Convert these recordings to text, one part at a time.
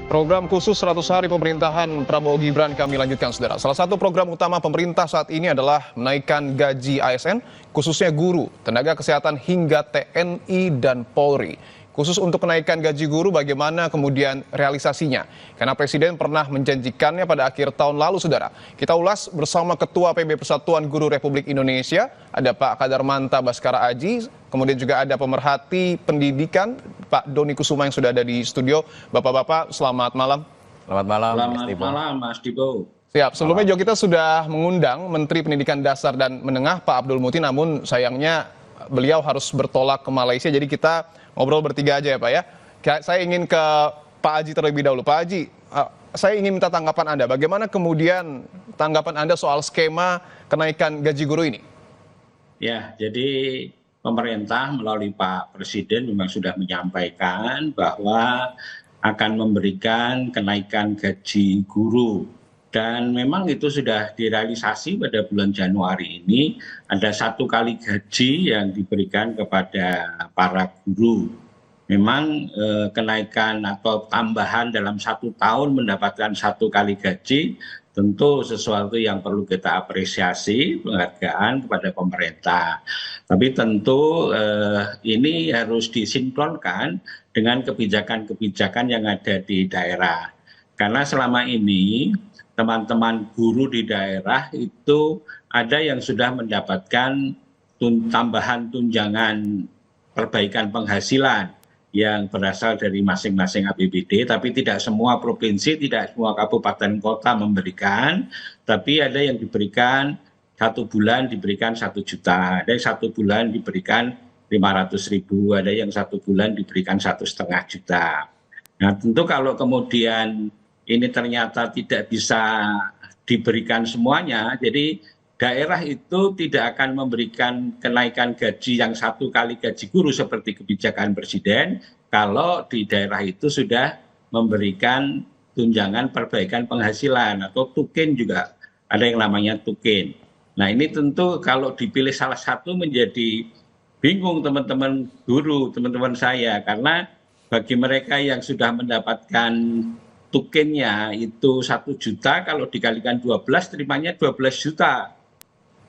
Program khusus 100 hari pemerintahan Prabowo Gibran kami lanjutkan, saudara. Salah satu program utama pemerintah saat ini adalah menaikkan gaji ASN, khususnya guru, tenaga kesehatan hingga TNI dan Polri. Khusus untuk kenaikan gaji guru, bagaimana kemudian realisasinya? Karena Presiden pernah menjanjikannya pada akhir tahun lalu, saudara. Kita ulas bersama Ketua PB Persatuan Guru Republik Indonesia, ada Pak Kadarmanta Baskara Aji, kemudian juga ada pemerhati pendidikan, Pak Doni Kusuma yang sudah ada di studio. Bapak-bapak, selamat malam. Selamat malam, Selamat malam, Mas Dibo. Siap, sebelumnya juga kita sudah mengundang Menteri Pendidikan Dasar dan Menengah, Pak Abdul Muti, namun sayangnya beliau harus bertolak ke Malaysia, jadi kita ngobrol bertiga aja ya Pak ya. Saya ingin ke Pak Aji terlebih dahulu. Pak Aji, saya ingin minta tanggapan Anda. Bagaimana kemudian tanggapan Anda soal skema kenaikan gaji guru ini? Ya, jadi pemerintah melalui Pak Presiden memang sudah menyampaikan bahwa akan memberikan kenaikan gaji guru. Dan memang itu sudah direalisasi pada bulan Januari ini, ada 1 kali gaji yang diberikan kepada para guru. Memang kenaikan atau tambahan dalam 1 tahun mendapatkan 1 kali gaji, tentu sesuatu yang perlu kita apresiasi, penghargaan kepada pemerintah. Tapi tentu ini harus disinkronkan dengan kebijakan-kebijakan yang ada di daerah. Karena selama ini teman-teman guru di daerah itu ada yang sudah mendapatkan tambahan tunjangan perbaikan penghasilan yang berasal dari masing-masing APBD, tapi tidak semua provinsi, tidak semua kabupaten kota memberikan, tapi ada yang diberikan 1 bulan diberikan 1 juta, ada yang 1 bulan diberikan 500.000, ada yang 1 bulan diberikan 1,5 juta. Nah tentu kalau kemudian ini ternyata tidak bisa diberikan semuanya, jadi daerah itu tidak akan memberikan kenaikan gaji yang 1 kali gaji guru seperti kebijakan Presiden, kalau di daerah itu sudah memberikan tunjangan perbaikan penghasilan atau tukin, juga ada yang namanya tukin. Nah ini tentu kalau dipilih salah satu menjadi bingung teman-teman guru, teman-teman saya, karena bagi mereka yang sudah mendapatkan tukinnya itu 1 juta, kalau dikalikan 12 terimanya 12 juta.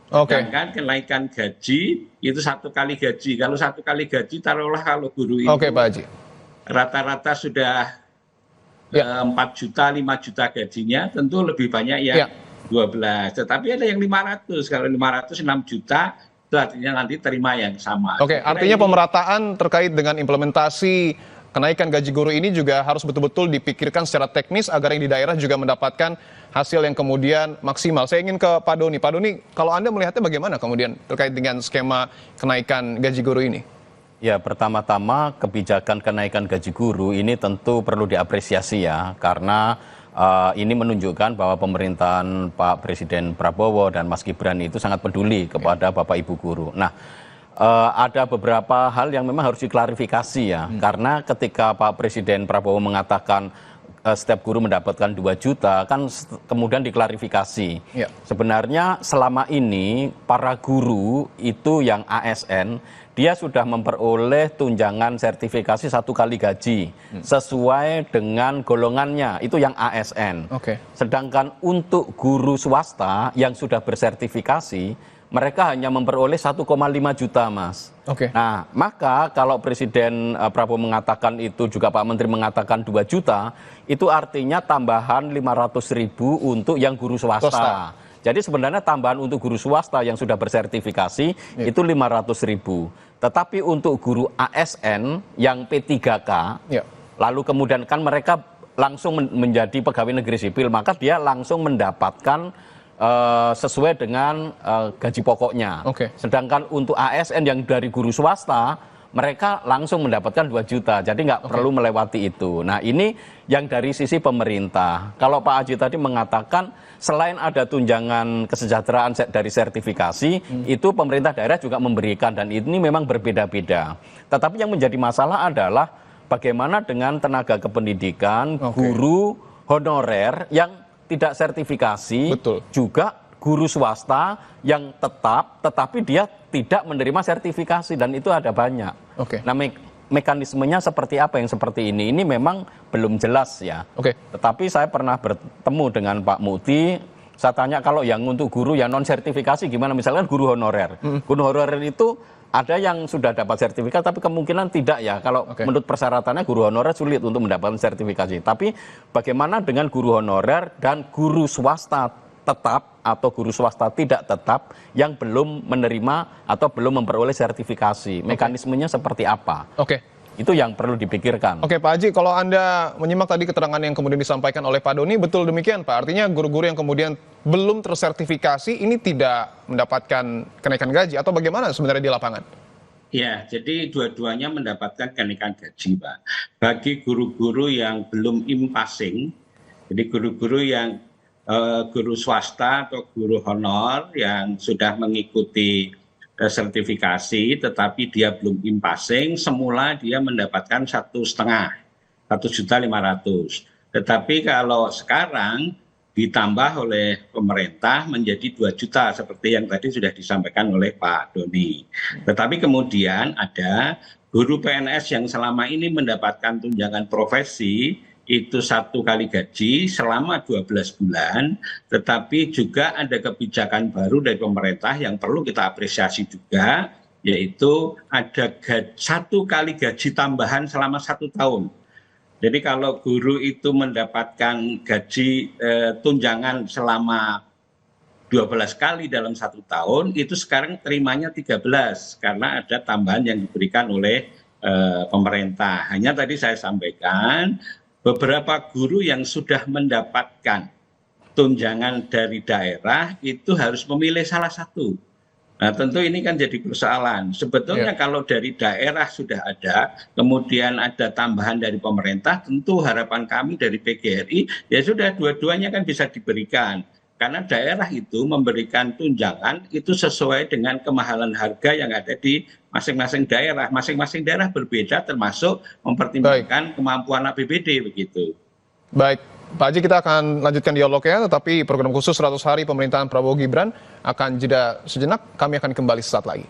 Sedangkan kenaikan gaji itu 1 kali gaji. Kalau 1 kali gaji, taruhlah kalau guru itu Pak Haji, rata-rata sudah 4 juta, 5 juta gajinya, tentu lebih banyak yang 12. Tetapi ada yang 500, kalau 500 6 juta, itu artinya nanti terima yang sama. Artinya pemerataan terkait dengan implementasi kenaikan gaji guru ini juga harus betul-betul dipikirkan secara teknis agar yang di daerah juga mendapatkan hasil yang kemudian maksimal. Saya ingin ke Pak Doni. Pak Doni, kalau Anda melihatnya bagaimana kemudian terkait dengan skema kenaikan gaji guru ini? Ya, pertama-tama kebijakan kenaikan gaji guru ini tentu perlu diapresiasi ya, karena ini menunjukkan bahwa pemerintahan Pak Presiden Prabowo dan Mas Gibran itu sangat peduli kepada Bapak Ibu guru. Nah, ada beberapa hal yang memang harus diklarifikasi ya, karena ketika Pak Presiden Prabowo mengatakan setiap guru mendapatkan 2 juta, kan kemudian diklarifikasi. Sebenarnya selama ini para guru itu yang ASN, dia sudah memperoleh tunjangan sertifikasi 1 kali gaji sesuai dengan golongannya, itu yang ASN. Sedangkan untuk guru swasta yang sudah bersertifikasi, mereka hanya memperoleh 1,5 juta, Mas. Nah, maka kalau Presiden Prabowo mengatakan itu, juga Pak Menteri mengatakan 2 juta, itu artinya tambahan 500.000 untuk yang guru swasta. Jadi sebenarnya tambahan untuk guru swasta yang sudah bersertifikasi itu 500.000. Tetapi untuk guru ASN yang P3K, lalu kemudian kan mereka langsung menjadi pegawai negeri sipil, maka dia langsung mendapatkan sesuai dengan gaji pokoknya. Sedangkan untuk ASN yang dari guru swasta, mereka langsung mendapatkan 2 juta. Jadi nggak perlu melewati itu. Nah ini yang dari sisi pemerintah. Kalau Pak Haji tadi mengatakan selain ada tunjangan kesejahteraan dari sertifikasi, itu pemerintah daerah juga memberikan, dan ini memang berbeda-beda. Tetapi yang menjadi masalah adalah bagaimana dengan tenaga kependidikan, guru honorer yang tidak sertifikasi, juga guru swasta yang tetap, tetapi dia tidak menerima sertifikasi, dan itu ada banyak. Oke. Nah, mekanismenya seperti apa yang seperti ini memang belum jelas ya. Oke. Tetapi saya pernah bertemu dengan Pak Muti, saya tanya kalau yang untuk guru yang non sertifikasi gimana, misalkan guru honorer. Guru honorer itu ada yang sudah dapat sertifikat tapi kemungkinan tidak ya. Kalau menurut persyaratannya guru honorer sulit untuk mendapatkan sertifikasi. Tapi bagaimana dengan guru honorer dan guru swasta tetap atau guru swasta tidak tetap yang belum menerima atau belum memperoleh sertifikasi? Mekanismenya seperti apa? Oke. Itu yang perlu dipikirkan. Oke Pak Haji, kalau Anda menyimak tadi keterangan yang kemudian disampaikan oleh Pak Doni, betul demikian Pak? Artinya guru-guru yang kemudian belum tersertifikasi ini tidak mendapatkan kenaikan gaji atau bagaimana sebenarnya di lapangan? Ya, jadi dua-duanya mendapatkan kenaikan gaji, Pak. Bagi guru-guru yang belum impasing, jadi guru-guru yang guru swasta atau guru honor yang sudah mengikuti sertifikasi tetapi dia belum impasing, semula dia mendapatkan 1,5 juta. Tetapi kalau sekarang ditambah oleh pemerintah menjadi 2 juta seperti yang tadi sudah disampaikan oleh Pak Doni. Tetapi kemudian ada guru PNS yang selama ini mendapatkan tunjangan profesi itu 1 kali gaji selama 12 bulan, tetapi juga ada kebijakan baru dari pemerintah yang perlu kita apresiasi juga, yaitu ada 1 kali gaji tambahan selama 1 tahun. Jadi kalau guru itu mendapatkan gaji tunjangan selama 12 kali dalam 1 tahun, itu sekarang terimanya 13 karena ada tambahan yang diberikan oleh pemerintah. Hanya tadi saya sampaikan, beberapa guru yang sudah mendapatkan tunjangan dari daerah itu harus memilih salah satu. Nah tentu ini kan jadi persoalan. Sebetulnya kalau dari daerah sudah ada, kemudian ada tambahan dari pemerintah, tentu harapan kami dari PGRI, ya sudah dua-duanya kan bisa diberikan. Karena daerah itu memberikan tunjangan itu sesuai dengan kemahalan harga yang ada di masing-masing daerah. Masing-masing daerah berbeda termasuk mempertimbangkan kemampuan APBD begitu. Baik, Pak Haji kita akan lanjutkan dialognya, tetapi program khusus 100 hari pemerintahan Prabowo Gibran akan jeda sejenak, kami akan kembali sesaat lagi.